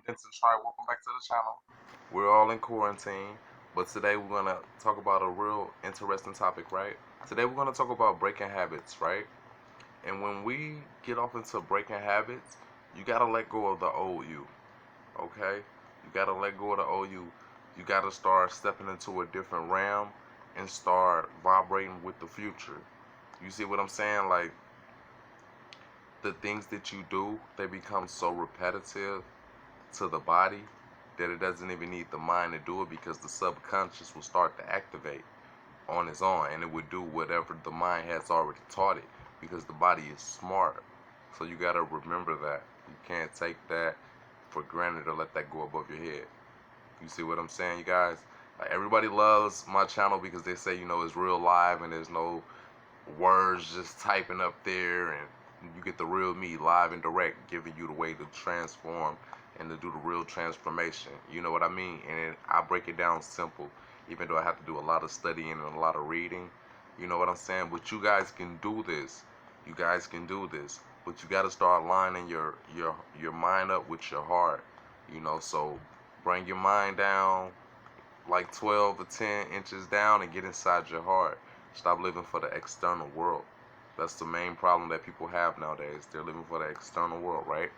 Vincent Tribe. Welcome back to the channel. We're all in quarantine, but today we're gonna talk about a real interesting topic, right? Today we're gonna talk about breaking habits, right? And when we get off into breaking habits, you gotta let go of the old you, okay? You gotta let go of the old you. You gotta start stepping into a different realm and start vibrating with the future. You see what I'm saying? Like the things that you do, they become so repetitive to the body that it doesn't even need the mind to do it because the subconscious will start to activate on its own and it would do whatever the mind has already taught it because the body is smart. So you got to remember that. You can't take that for granted or let that go above your head. You see what I'm saying, you guys? Like everybody loves my channel because they say, it's real live and there's no words just typing up there, and you get the real me live and direct, giving you the way to transform and to do the real transformation. You know what I mean? And I break it down simple, even though I have to do a lot of studying and a lot of reading. You know what I'm saying? But you guys can do this. You guys can do this. But you got to start lining your mind up with your heart. So bring your mind down like 12 or 10 inches down and get inside your heart. Stop living for the external world. That's the main problem that people have nowadays. They're living for the external world, right?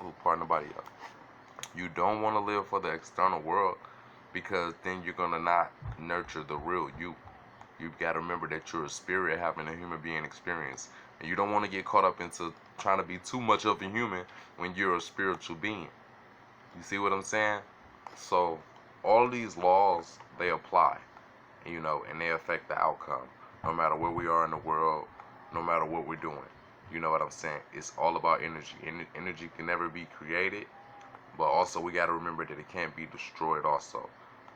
Oh, pardon the body, y'all. You don't want to live for the external world because then you're going to not nurture the real you. You've got to remember that you're a spirit having a human being experience. And you don't want to get caught up into trying to be too much of a human when you're a spiritual being. You see what I'm saying? So all these laws, they apply, and they affect the outcome. No matter where we are in the world, no matter what we're doing. You know what I'm saying? It's all about energy. Energy can never be created, but also we got to remember that it can't be destroyed also.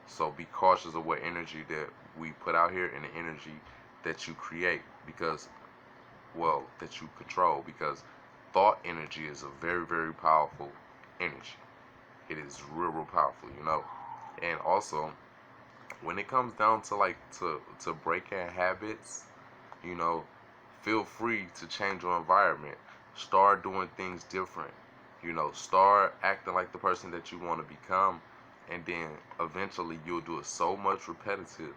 So be cautious of what energy that we put out here and the energy that you create because, well, that you control because thought energy is a very, very powerful energy. It is real, real powerful. And also, when it comes down to to breaking habits, you know, feel free to change your environment. Start doing things different. Start acting like the person that you want to become, and then eventually you'll do it so much repetitive.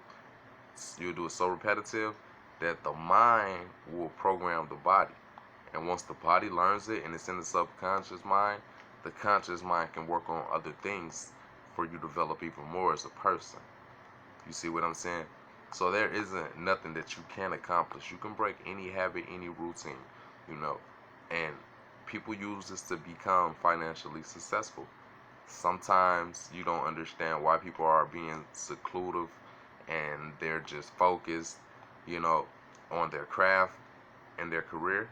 You'll do it so repetitive that the mind will program the body. And once the body learns it and it's in the subconscious mind, the conscious mind can work on other things for you to develop even more as a person. You see what I'm saying? So there isn't nothing that you can't accomplish. You can break any habit, any routine, you know. And people use this to become financially successful. Sometimes you don't understand why people are being seclusive and they're just focused, you know, on their craft and their career.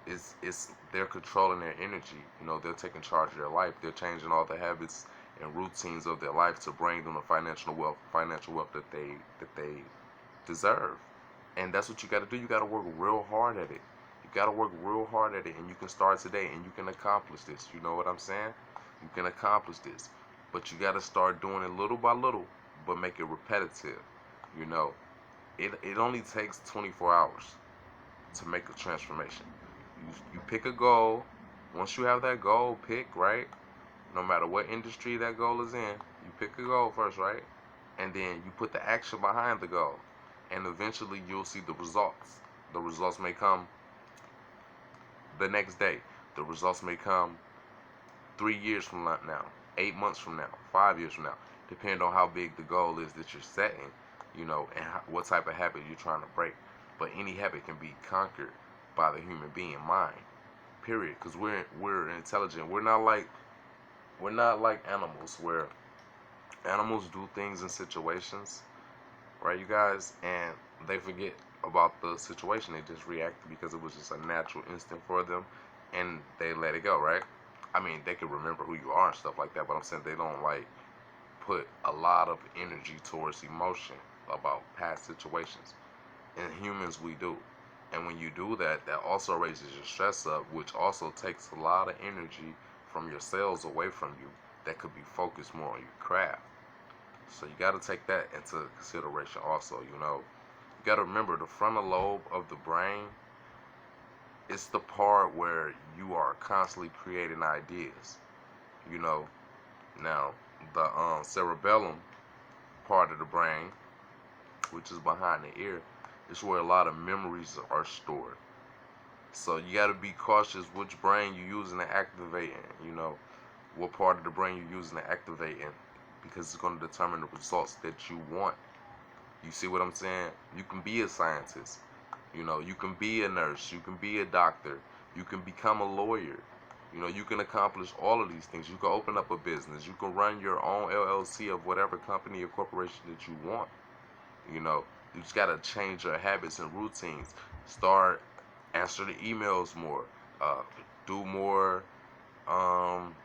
It's they're controlling their energy. They're taking charge of their life. They're changing all the habits and routines of their life to bring them the financial wealth that they deserve. And that's what you got to do. You got to work real hard at it. You got to work real hard at it, and you can start today, and you can accomplish this. You know what I'm saying? You can accomplish this, but you got to start doing it little by little, but make it repetitive. You know, it only takes 24 hours to make a transformation. You pick a goal. Once you have that goal picked, right? No matter what industry that goal is in, you pick a goal first, right? And then you put the action behind the goal. And eventually you'll see the results. The results may come the next day. The results may come 3 years from now, 8 months from now, 5 years from now, depending on how big the goal is that you're setting, and what type of habit you're trying to break. But any habit can be conquered by the human being mind. Period. Because we're intelligent. We're not like animals where animals do things in situations, right, you guys, and they forget about the situation. They just react because it was just a natural instinct for them, and they let it go, right? I mean, they can remember who you are and stuff like that, but I'm saying they don't put a lot of energy towards emotion about past situations. And humans, we do. And when you do that, that also raises your stress up, which also takes a lot of energy from your cells away from you that could be focused more on your craft. So you got to take that into consideration also. You got to remember the frontal lobe of the brain. It's the part where you are constantly creating ideas. You know, now the cerebellum part of the brain, which is behind the ear, is where a lot of memories are stored. So you got to be cautious which brain you're using to activate in. You know, what part of the brain you're using to activate in, because it's going to determine the results that you want. You see what I'm saying? You can be a scientist. You know, you can be a nurse. You can be a doctor. You can become a lawyer. You know, you can accomplish all of these things. You can open up a business. You can run your own LLC of whatever company or corporation that you want. You know, you just got to change your habits and routines. Start answer the emails more. Uh, do more um,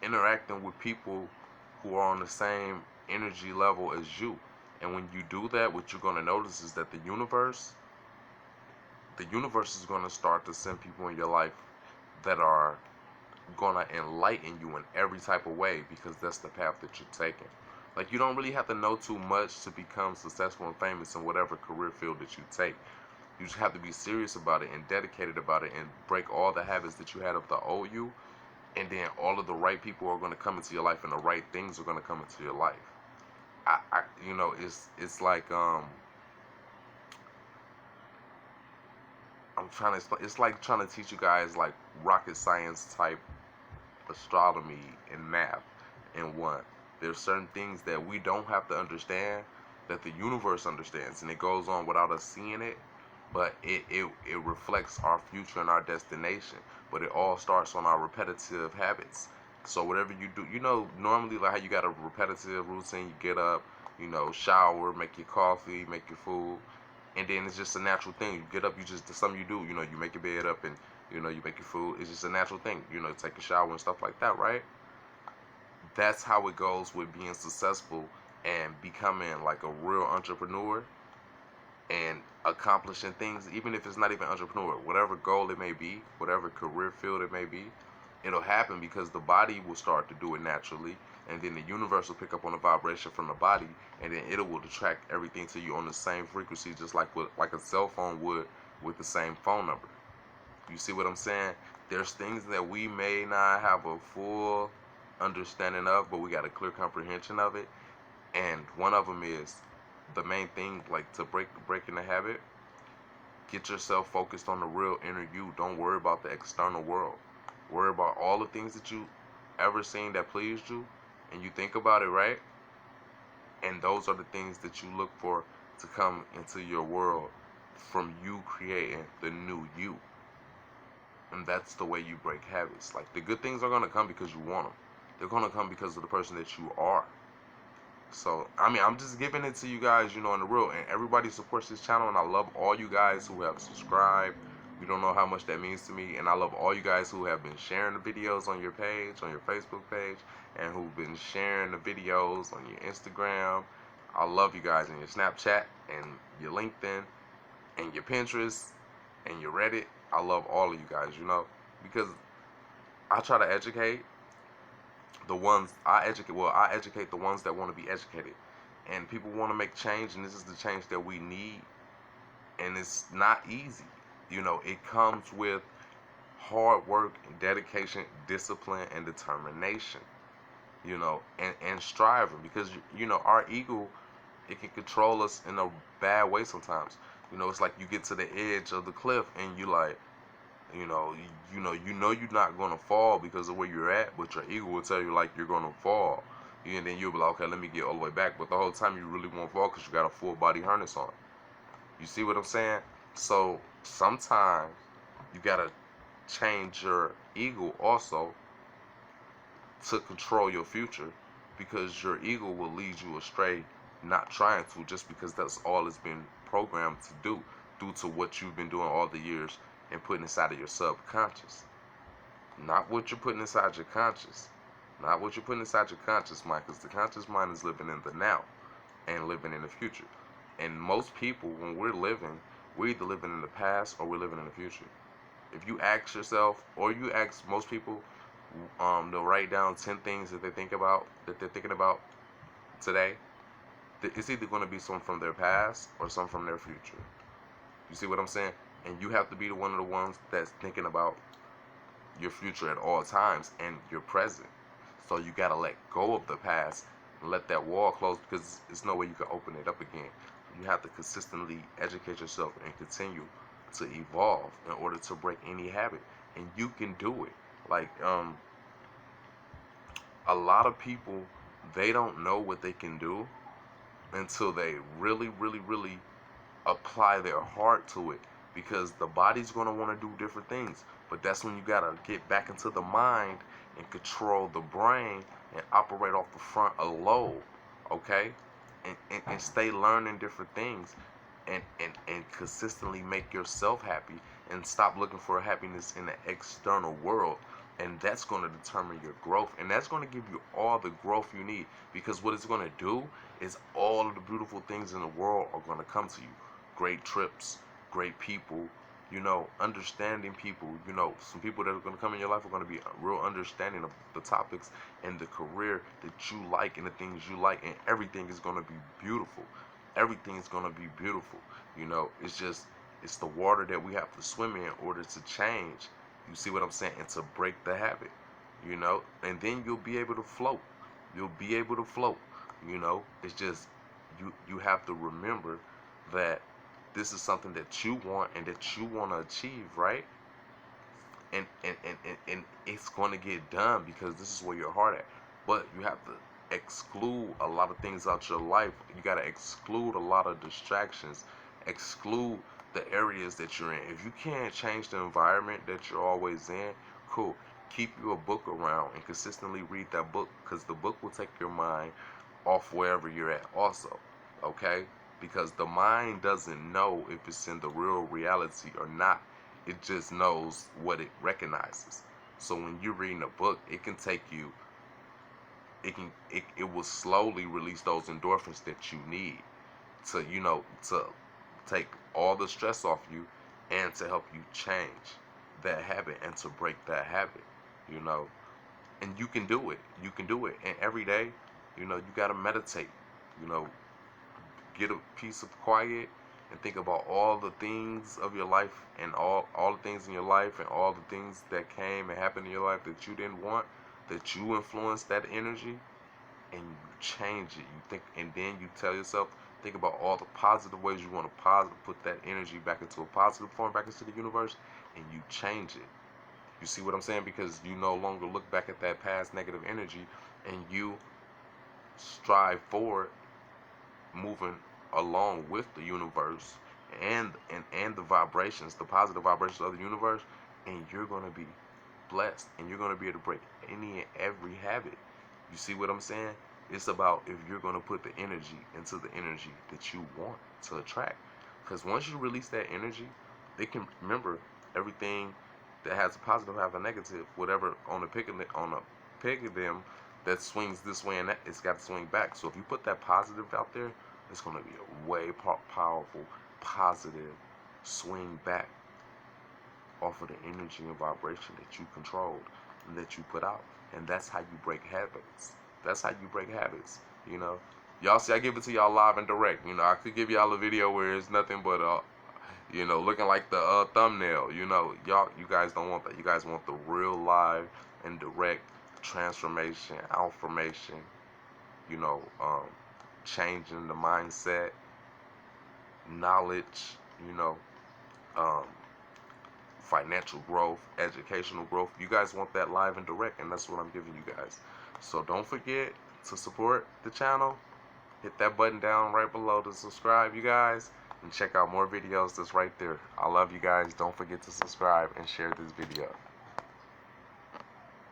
interacting with people who are on the same energy level as you. And when you do that, what you're going to notice is that the universe is going to start to send people in your life that are going to enlighten you in every type of way, because that's the path that you're taking. Like, you don't really have to know too much to become successful and famous in whatever career field that you take. You just have to be serious about it and dedicated about it, and break all the habits that you had of the old you, and then all of the right people are going to come into your life, and the right things are going to come into your life. It's like I'm trying to explain. It's like trying to teach you guys like rocket science type astronomy and math in one. There's certain things that we don't have to understand that the universe understands, and it goes on without us seeing it, but it reflects our future and our destination. But it all starts on our repetitive habits. So whatever you do, normally like how you got a repetitive routine, you get up, shower, make your coffee, make your food, and then it's just a natural thing. You get up, you just something you do, you make your bed up, and you make your food. It's just a natural thing, take a shower and stuff like that, right? That's how it goes with being successful and becoming like a real entrepreneur and accomplishing things, even if it's not even entrepreneur, whatever goal it may be, whatever career field it may be. It'll happen because the body will start to do it naturally, and then the universe will pick up on the vibration from the body, and then it will attract everything to you on the same frequency, just like a cell phone would with the same phone number. You see what I'm saying? There's things that we may not have a full understanding of, but we got a clear comprehension of it. And one of them is the main thing, like to breaking the habit. Get yourself focused on the real inner you. Don't worry about the external world. Worry about all the things that you ever seen that pleased you, and you think about it, right? And those are the things that you look for to come into your world from you creating the new you. And that's the way you break habits. Like, the good things are going to come because you want them. They're going to come because of the person that you are. So, I'm just giving it to you guys, in the real. And everybody supports this channel, and I love all you guys who have subscribed. You don't know how much that means to me. And I love all you guys who have been sharing the videos on your page, on your Facebook page, and who've been sharing the videos on your Instagram. I love you guys in your Snapchat and your LinkedIn and your Pinterest and your Reddit. I love all of you guys, because I try to educate the ones I educate the ones that want to be educated. And people want to make change, and this is the change that we need. And it's not easy. It comes with hard work, dedication, discipline, and determination. And striving, because our ego, it can control us in a bad way sometimes. It's like you get to the edge of the cliff, and you like, you're not gonna fall because of where you're at, but your ego will tell you like you're gonna fall, and then you'll be like, okay, let me get all the way back. But the whole time you really won't fall because you got a full body harness on. You see what I'm saying? So sometimes you gotta change your ego also to control your future, because your ego will lead you astray, not trying to, just because that's all it's been programmed to do, due to what you've been doing all the years and putting inside of your subconscious. Not what you're putting inside your conscious. Not what you're putting inside your conscious mind, because the conscious mind is living in the now and living in the future. And most people, when we're either living in the past or we're living in the future. If you ask yourself, or you ask most people, they'll write down 10 things that they're thinking about today. It's either going to be some from their past or some from their future. You see what I'm saying? And you have to be one of the ones that's thinking about your future at all times and your present. So you gotta let go of the past and let that wall close, because there's no way you can open it up again. You have to consistently educate yourself and continue to evolve in order to break any habit, and you can do it. Like a lot of people, they don't know what they can do until they really, really, really apply their heart to it, because the body's going to want to do different things, but that's when you got to get back into the mind and control the brain and operate off the frontal lobe, okay, and stay learning different things, and consistently make yourself happy, and stop looking for happiness in the external world. And that's going to determine your growth, and that's going to give you all the growth you need, because what it's going to do is all of the beautiful things in the world are going to come to you. Great trips, great people, understanding people. Some people that are going to come in your life are going to be real understanding of the topics and the career that you like and the things you like, and everything is going to be beautiful. Everything is going to be beautiful. It's the water that we have to swim in order to change. You see what I'm saying? And to break the habit, and then you'll be able to float. You'll be able to float. It's just you have to remember that this is something that you want and that you want to achieve, right? And it's going to get done, because this is where your heart at. But you have to exclude a lot of things out your life. You got to exclude a lot of distractions, exclude the areas that you're in. If you can't change the environment that you're always in, cool. Keep you a book around and consistently read that book, because the book will take your mind off wherever you're at also, okay? Because the mind doesn't know if it's in the real reality or not. It just knows what it recognizes. So when you're reading a book, it can take you, it will slowly release those endorphins that you need to, to take all the stress off you, and to help you change that habit and to break that habit, and you can do it. You can do it. And every day, you got to meditate, get a piece of quiet and think about all the things of your life, and all the things in your life, and all the things that came and happened in your life that you didn't want, that you influenced that energy, and you change it. You think, and then you tell yourself, think about all the positive ways you want to put that energy back into a positive form, back into the universe, and you change it. You see what I'm saying? Because you no longer look back at that past negative energy, and you strive forward, moving along with the universe and the vibrations, the positive vibrations of the universe, and you're going to be blessed, and you're going to be able to break any and every habit. You see what I'm saying? It's about if you're going to put the energy into the energy that you want to attract. Because once you release that energy, they can remember everything that has a positive have a negative. Whatever on a peg of them that swings this way, and that, it's got to swing back. So if you put that positive out there, it's going to be a way powerful positive swing back off of the energy and vibration that you controlled and that you put out. And that's how you break habits. That's how you break habits. Y'all see, I give it to y'all live and direct. I could give y'all a video where it's nothing but looking like the thumbnail. You guys don't want that. You guys want the real live and direct transformation, affirmation. Changing the mindset, knowledge. Financial growth, educational growth. You guys want that live and direct, and that's what I'm giving you guys. So don't forget to support the channel. Hit that button down right below to subscribe, you guys, and check out more videos that's right there. I love you guys. Don't forget to subscribe and share this video.